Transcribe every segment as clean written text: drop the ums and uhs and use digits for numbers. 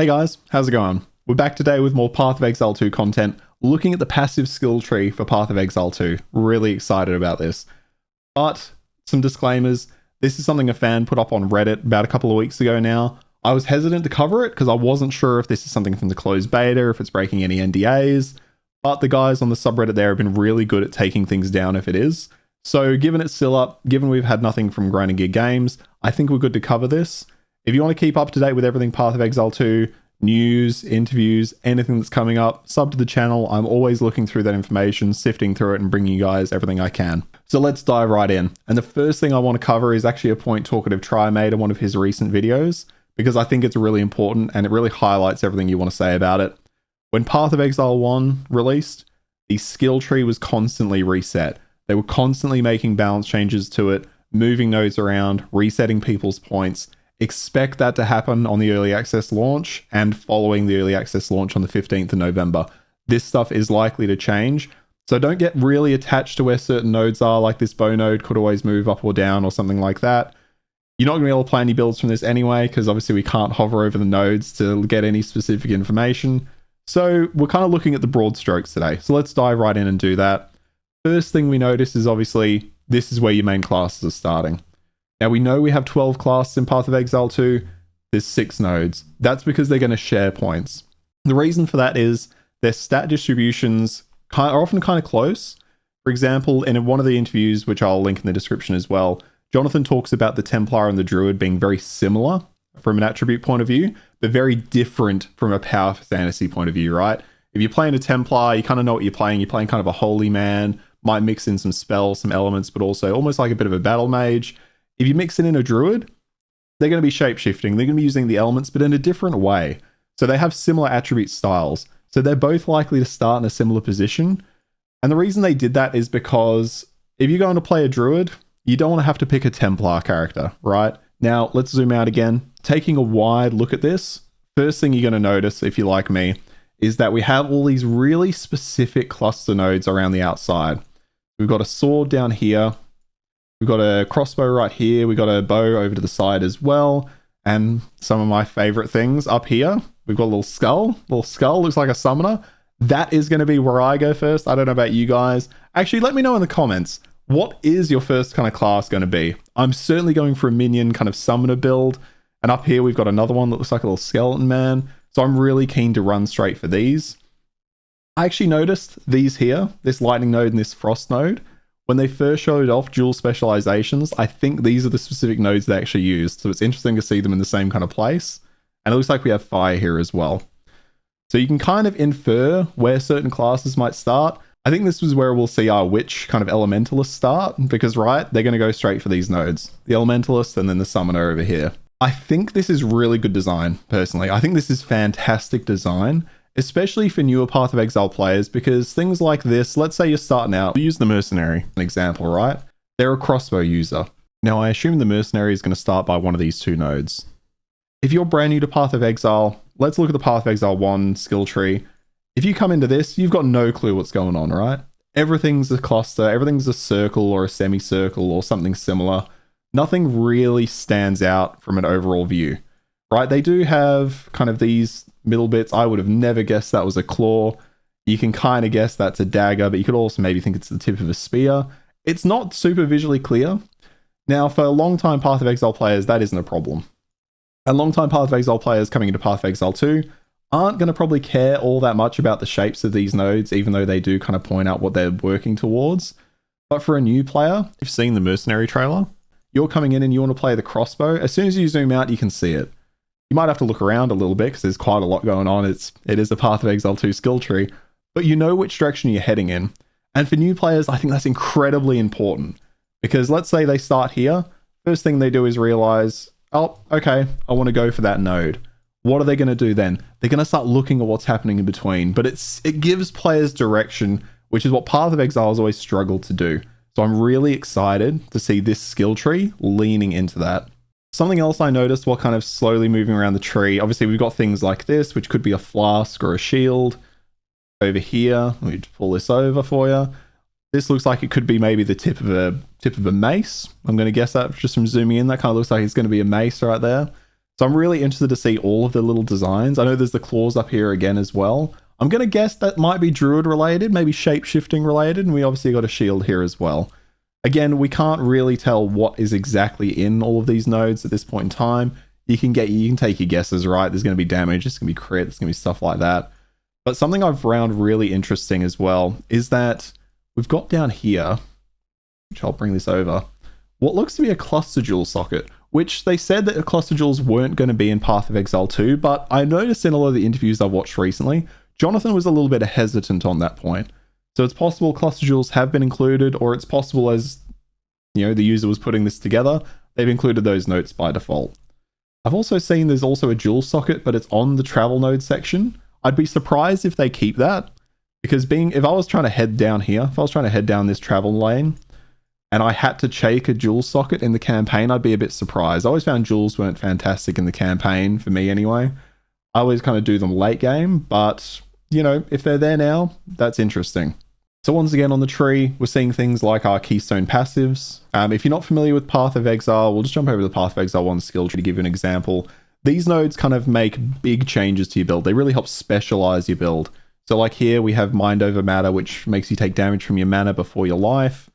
Hey guys, how's it going? We're back today with more Path of Exile 2 content, looking at the passive skill tree for Path of Exile 2. Really excited about this. But, some disclaimers, this is something a fan put up on Reddit about a couple of weeks ago now. I was hesitant to cover it because I wasn't sure if this is something from the closed beta, if it's breaking any NDAs, but the guys on the subreddit there have been really good at taking things down if it is. So given it's still up, given we've had nothing from Grinding Gear Games, I think we're good to cover this. If you want to keep up to date with everything Path of Exile 2, news, interviews, anything that's coming up, sub to the channel. I'm always looking through that information, sifting through it and bringing you guys everything I can. So let's dive right in. And the first thing I want to cover is actually a point Talkative Try made in one of his recent videos, because I think it's really important and it really highlights everything you want to say about it. When Path of Exile 1 released, the skill tree was constantly reset. They were constantly making balance changes to it, moving nodes around, resetting people's points. Expect that to happen on the early access launch and following the early access launch on the 15th of November. This stuff is likely to change. So don't get really attached to where certain nodes are, like this bow node could always move up or down or something like that. You're not going to be able to play any builds from this anyway, because obviously we can't hover over the nodes to get any specific information. So we're kind of looking at the broad strokes today. So let's dive right in and do that. First thing we notice is obviously this is where your main classes are starting. Now we know we have 12 classes in Path of Exile 2, there's 6 nodes. That's because they're going to share points. The reason for that is their stat distributions are often kind of close. For example, in one of the interviews, which I'll link in the description as well, Jonathan talks about the Templar and the Druid being very similar from an attribute point of view, but very different from a power fantasy point of view, right? If you're playing a Templar, you kind of know what you're playing. You're playing kind of a holy man, might mix in some spells, some elements, but also almost like a bit of a battle mage. If you mix it in a druid, they're going to be shape-shifting. They're going to be using the elements, but in a different way. So they have similar attribute styles. So they're both likely to start in a similar position. And the reason they did that is because if you're going to play a druid, you don't want to have to pick a Templar character, right? Now, let's zoom out again. Taking a wide look at this, first thing you're going to notice, if you're like me, is that we have all these really specific cluster nodes around the outside. We've got a sword down here. We've got a crossbow right here. We've got a bow over to the side as well. And some of my favorite things up here. We've got a little skull. Little skull looks like a summoner. That is going to be where I go first. I don't know about you guys. Actually, let me know in the comments. What is your first kind of class going to be? I'm certainly going for a minion kind of summoner build. And up here, we've got another one that looks like a little skeleton man. So I'm really keen to run straight for these. I actually noticed these here, this lightning node and this frost node. When they first showed off dual specializations, I think these are the specific nodes they actually used. So it's interesting to see them in the same kind of place. And it looks like we have fire here as well. So you can kind of infer where certain classes might start. I think this is where we'll see our witch kind of elementalist start, because right, they're going to go straight for these nodes. The elementalist and then the summoner over here. I think this is really good design, personally. I think this is fantastic design, especially for newer Path of Exile players, because things like this, let's say you're starting out, use the mercenary, an example, right? They're a crossbow user. Now, I assume the mercenary is going to start by one of these 2 nodes. If you're brand new to Path of Exile, let's look at the Path of Exile 1 skill tree. If you come into this, you've got no clue what's going on, right? Everything's a cluster, everything's a circle or a semicircle or something similar. Nothing really stands out from an overall view, right? They do have kind of these middle bits. I would have never guessed that was a claw. You can kind of guess that's a dagger, but you could also maybe think it's the tip of a spear. It's not super visually clear. Now, for long-time Path of Exile players, that isn't a problem. And long-time Path of Exile players coming into Path of Exile 2 aren't going to probably care all that much about the shapes of these nodes, even though they do kind of point out what they're working towards. But for a new player, if you've seen the Mercenary trailer, you're coming in and you want to play the crossbow. As soon as you zoom out, you can see it. You might have to look around a little bit because there's quite a lot going on. It is a Path of Exile 2 skill tree, but you know which direction you're heading in. And for new players, I think that's incredibly important, because let's say they start here. First thing they do is realize, oh, okay, I want to go for that node. What are they going to do then? They're going to start looking at what's happening in between, but it gives players direction, which is what Path of Exile has always struggled to do. So I'm really excited to see this skill tree leaning into that. Something else I noticed while kind of slowly moving around the tree, obviously we've got things like this, which could be a flask or a shield. Over here, let me pull this over for you. This looks like it could be maybe the tip of a mace. I'm going to guess that just from zooming in. That kind of looks like it's going to be a mace right there. So I'm really interested to see all of the little designs. I know there's the claws up here again as well. I'm going to guess that might be druid related, maybe shape-shifting related, and we obviously got a shield here as well. Again, we can't really tell what is exactly in all of these nodes at this point in time. You can take your guesses, right? There's going to be damage, there's going to be crit, there's going to be stuff like that. But something I've found really interesting as well is that we've got down here, which I'll bring this over, what looks to be a cluster jewel socket, which they said that the cluster jewels weren't going to be in Path of Exile 2, but I noticed in a lot of the interviews I've watched recently, Jonathan was a little bit hesitant on that point. So it's possible cluster jewels have been included, or it's possible as, you know, the user was putting this together, they've included those notes by default. I've also seen there's also a jewel socket, but it's on the travel node section. I'd be surprised if they keep that, because if I was trying to head down here, if I was trying to head down this travel lane, and I had to check a jewel socket in the campaign, I'd be a bit surprised. I always found jewels weren't fantastic in the campaign, for me anyway. I always kind of do them late game, but, you know, if they're there now, that's interesting. So once again on the tree, we're seeing things like our keystone passives. If you're not familiar with Path of Exile, we'll just jump over to the Path of Exile 1 skill tree to give you an example. These nodes kind of make big changes to your build. They really help specialize your build. So like here, we have Mind Over Matter, which makes you take damage from your mana before your life.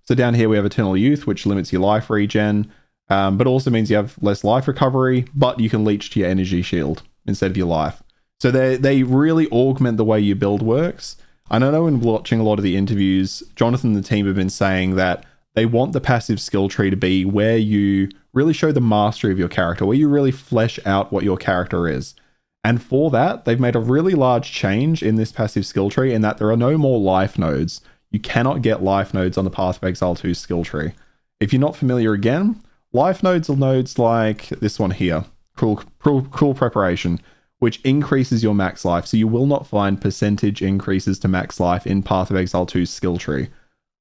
So down here, we have Eternal Youth, which limits your life regen, but also means you have less life recovery, but you can leech to your energy shield instead of your life. So they really augment the way your build works. And I know in watching a lot of the interviews, Jonathan and the team have been saying that they want the passive skill tree to be where you really show the mastery of your character, where you really flesh out what your character is. And for that, they've made a really large change in this passive skill tree in that there are no more life nodes. You cannot get life nodes on the Path of Exile 2 skill tree. If you're not familiar again, life nodes are nodes like this one here, Cruel Preparation, which increases your max life. So you will not find percentage increases to max life in Path of Exile 2's skill tree.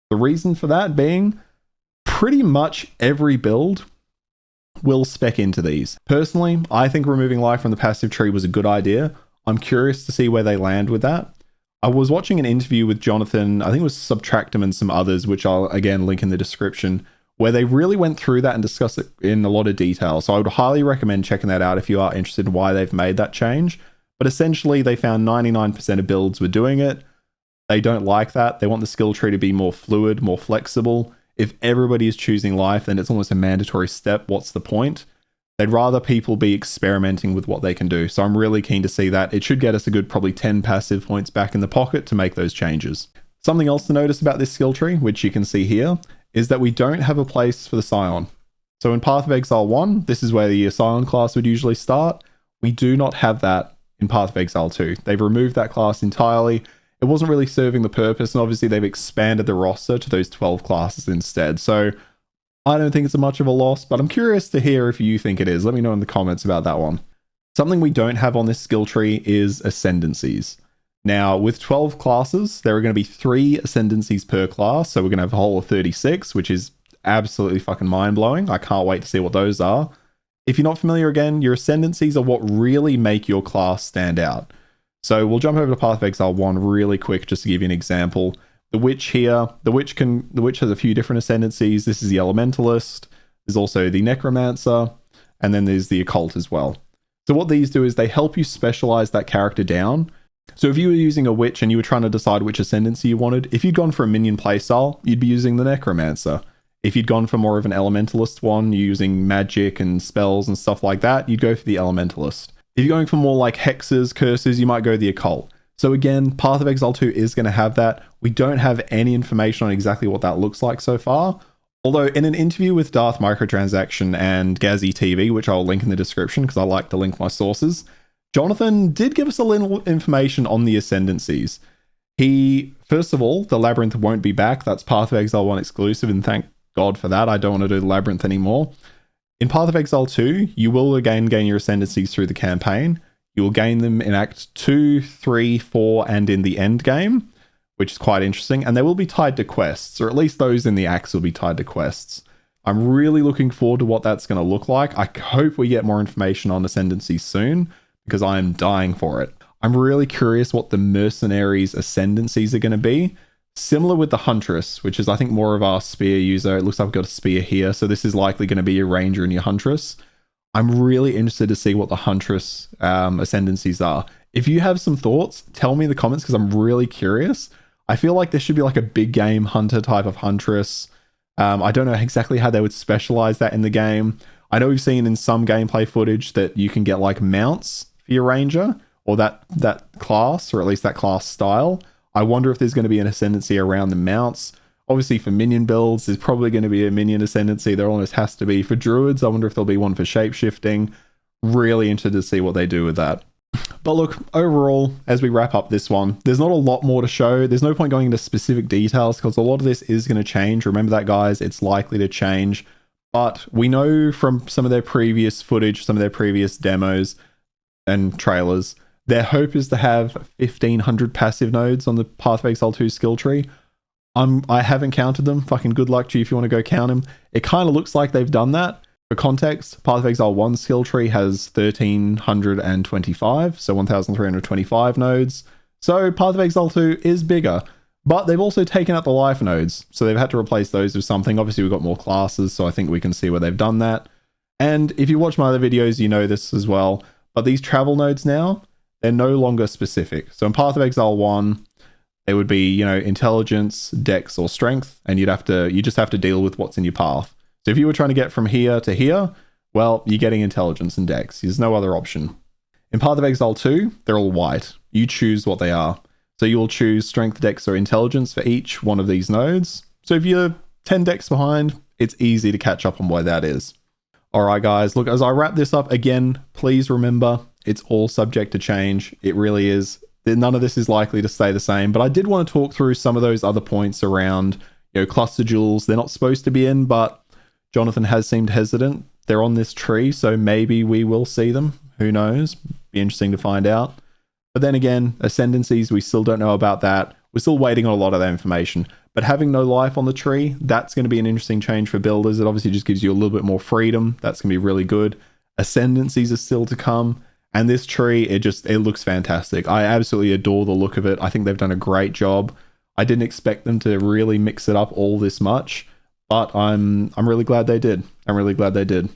The reason for that being pretty much every build will spec into these. Personally, I think removing life from the passive tree was a good idea. I'm curious to see where they land with that. I was watching an interview with Jonathan, I think it was Subtractum and some others, which I'll again link in the description, where they really went through that and discussed it in a lot of detail. So I would highly recommend checking that out if you are interested in why they've made that change. But essentially, they found 99% of builds were doing it. They don't like that. They want the skill tree to be more fluid, more flexible. If everybody is choosing life, then it's almost a mandatory step. What's the point? They'd rather people be experimenting with what they can do. So I'm really keen to see that. It should get us a good probably 10 passive points back in the pocket to make those changes. Something else to notice about this skill tree, which you can see here, is that we don't have a place for the Scion. So in Path of Exile 1, this is where the Scion class would usually start. We do not have that in Path of Exile 2. They've removed that class entirely. It wasn't really serving the purpose, and obviously they've expanded the roster to those 12 classes instead. So I don't think it's much of a loss, but I'm curious to hear if you think it is. Let me know in the comments about that one. Something we don't have on this skill tree is ascendancies. Now, with 12 classes, there are going to be 3 ascendancies per class, so we're going to have a whole of 36, which is absolutely fucking mind-blowing. I can't wait to see what those are. If you're not familiar again, your ascendancies are what really make your class stand out. So we'll jump over to Path of Exile 1 really quick just to give you an example. The Witch here, the Witch has a few different ascendancies. This is the Elementalist. There's also the Necromancer, and then there's the Occult as well. So what these do is they help you specialize that character down. So if you were using a Witch and you were trying to decide which ascendancy you wanted, if you'd gone for a minion playstyle, you'd be using the Necromancer. If you'd gone for more of an Elementalist one, using magic and spells and stuff like that, you'd go for the Elementalist. If you're going for more like hexes, curses, you might go the Occult. So again, Path of Exile 2 is going to have that. We don't have any information on exactly what that looks like so far. Although in an interview with Darth Microtransaction and Gazzy TV, which I'll link in the description because I like to link my sources, Jonathan did give us a little information on the ascendancies. First of all, the Labyrinth won't be back. That's Path of Exile 1 exclusive, and thank God for that. I don't want to do the Labyrinth anymore. In Path of Exile 2, you will again gain your ascendancies through the campaign. You will gain them in Act 2, 3, 4, and in the end game, which is quite interesting. And they will be tied to quests, or at least those in the acts will be tied to quests. I'm really looking forward to what that's going to look like. I hope we get more information on ascendancies soon, because I am dying for it. I'm really curious what the Mercenaries' ascendancies are going to be. Similar with the Huntress, which is I think more of our spear user. It looks like I've got a spear here, so this is likely going to be your Ranger and your Huntress. I'm really interested to see what the Huntress ascendancies are. If you have some thoughts, tell me in the comments because I'm really curious. I feel like there should be like a big game hunter type of Huntress. I don't know exactly how they would specialize that in the game. I know we've seen in some gameplay footage that you can get like mounts for your ranger or that class, or at least that class style. I wonder if there's going to be an ascendancy around the mounts. Obviously for minion builds, there's probably going to be a minion ascendancy. There almost has to be. For druids, I wonder if there'll be one for shapeshifting. Really interested to see what they do with that. But look, overall, as we wrap up this one, there's not a lot more to show. There's no point going into specific details because a lot of this is going to change. Remember that, guys, it's likely to change. But we know from some of their previous footage, some of their previous demos and trailers, their hope is to have 1,500 passive nodes on the Path of Exile 2 skill tree. I haven't counted them. Fucking good luck to you if you want to go count them. It kind of looks like they've done that. For context, Path of Exile 1 skill tree has 1,325, so 1,325 nodes. So Path of Exile 2 is bigger, but they've also taken out the life nodes, so they've had to replace those with something. Obviously, we've got more classes, so I think we can see where they've done that. And if you watch my other videos, you know this as well, but these travel nodes now, they're no longer specific. So in Path of Exile 1, it would be, you know, intelligence, dex, or strength, and you just have to deal with what's in your path. So if you were trying to get from here to here, well, you're getting intelligence and dex. There's no other option. In Path of Exile 2, they're all white. You choose what they are. So you'll choose strength, dex, or intelligence for each one of these nodes. So if you're 10 dex behind, it's easy to catch up on where that is. All right, guys, look, as I wrap this up again, please remember it's all subject to change. It really is. None of this is likely to stay the same, but I did want to talk through some of those other points around, you know, cluster jewels. They're not supposed to be in, but Jonathan has seemed hesitant. They're on this tree, so maybe we will see them. Who knows? Be interesting to find out. But then again, ascendancies, we still don't know about that. We're still waiting on a lot of that information. But having no life on the tree, that's going to be an interesting change for builders. It obviously just gives you a little bit more freedom. That's going to be really good. Ascendancies are still to come. And this tree, it looks fantastic. I absolutely adore the look of it. I think they've done a great job. I didn't expect them to really mix it up all this much, but I'm really glad they did. I'm really glad they did.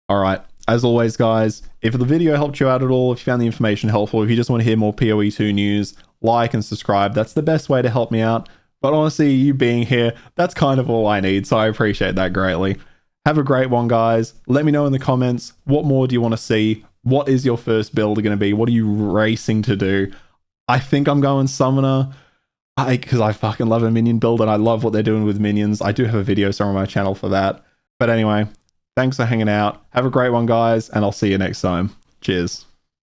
All right. As always, guys, if the video helped you out at all, if you found the information helpful, if you just want to hear more PoE2 news, like and subscribe. That's the best way to help me out. But honestly, you being here, that's kind of all I need. So I appreciate that greatly. Have a great one, guys. Let me know in the comments, what more do you want to see? What is your first build going to be? What are you racing to do? I think I'm going Summoner because I fucking love a minion build and I love what they're doing with minions. I do have a video somewhere on my channel for that. But anyway, thanks for hanging out. Have a great one, guys, and I'll see you next time. Cheers.